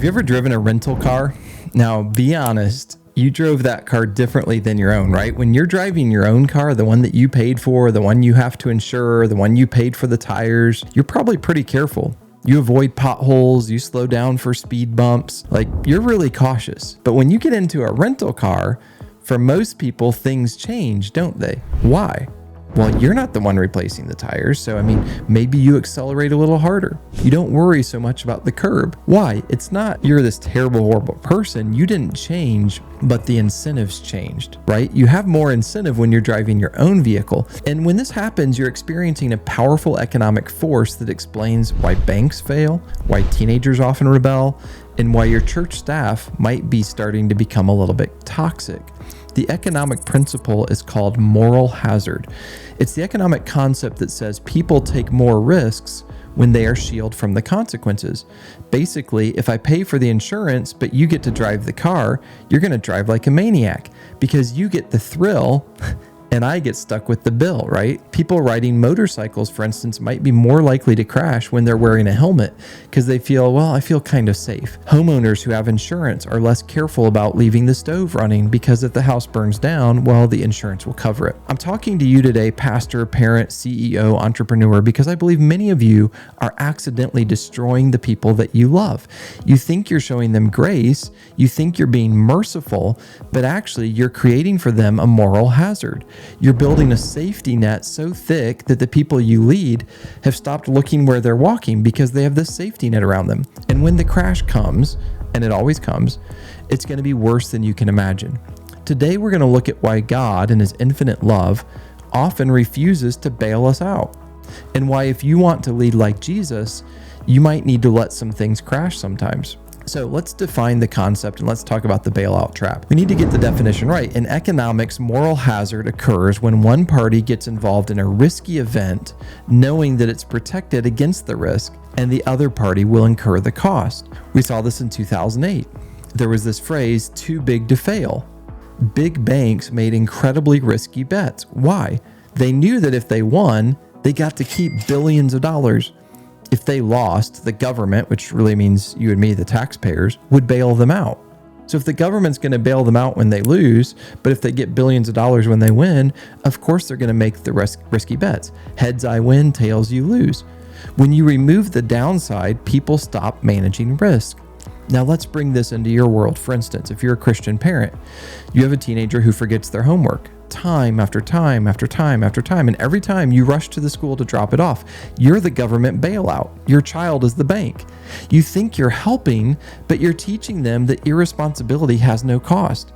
you ever driven a rental car? Now, be honest, you drove that car differently than your own, right? When you're driving your own car, the one that you paid for, the one you have to insure, the one you paid for the tires, you're probably pretty careful. You avoid potholes, you slow down for speed bumps, like you're really cautious. But when you get into a rental car, for most people, things change, don't they? Why? Well, you're not the one replacing the tires, so maybe you accelerate a little harder. You don't worry so much about the curb. Why? It's not you're this terrible, horrible person. You didn't change, but the incentives changed, right? You have more incentive when you're driving your own vehicle. And when this happens, you're experiencing a powerful economic force that explains why banks fail, why teenagers often rebel, and why your church staff might be starting to become a little bit toxic. The economic principle is called moral hazard. It's the economic concept that says people take more risks when they are shielded from the consequences. Basically, if I pay for the insurance, but you get to drive the car, you're going to drive like a maniac because you get the thrill and I get stuck with the bill, right? People riding motorcycles, for instance, might be more likely to crash when they're wearing a helmet because they feel, well, I feel kind of safe. Homeowners who have insurance are less careful about leaving the stove running because if the house burns down, well, the insurance will cover it. I'm talking to you today, pastor, parent, CEO, entrepreneur, because I believe many of you are accidentally destroying the people that you love. You think you're showing them grace, you think you're being merciful, but actually you're creating for them a moral hazard. You're building a safety net so thick that the people you lead have stopped looking where they're walking because they have this safety net around them. And when the crash comes, and it always comes, it's going to be worse than you can imagine. Today, we're going to look at why God, in his infinite love, often refuses to bail us out. And why, if you want to lead like Jesus, you might need to let some things crash sometimes. So let's define the concept and let's talk about the bailout trap. We need to get the definition right. In economics, moral hazard occurs when one party gets involved in a risky event, knowing that it's protected against the risk, and the other party will incur the cost. We saw this in 2008. There was this phrase, too big to fail. Big banks made incredibly risky bets. Why? They knew that if they won, they got to keep billions of dollars. If they lost, the government, which really means you and me, the taxpayers, would bail them out. So if the government's going to bail them out when they lose, but if they get billions of dollars when they win, of course they're going to make the risky bets. Heads I win, tails you lose. When you remove the downside, people stop managing risk. Now let's bring this into your world. For instance, if you're a Christian parent, you have a teenager who forgets their homework time after time after time after time. And every time you rush to the school to drop it off, you're the government bailout. Your child is the bank. You think you're helping, but you're teaching them that irresponsibility has no cost.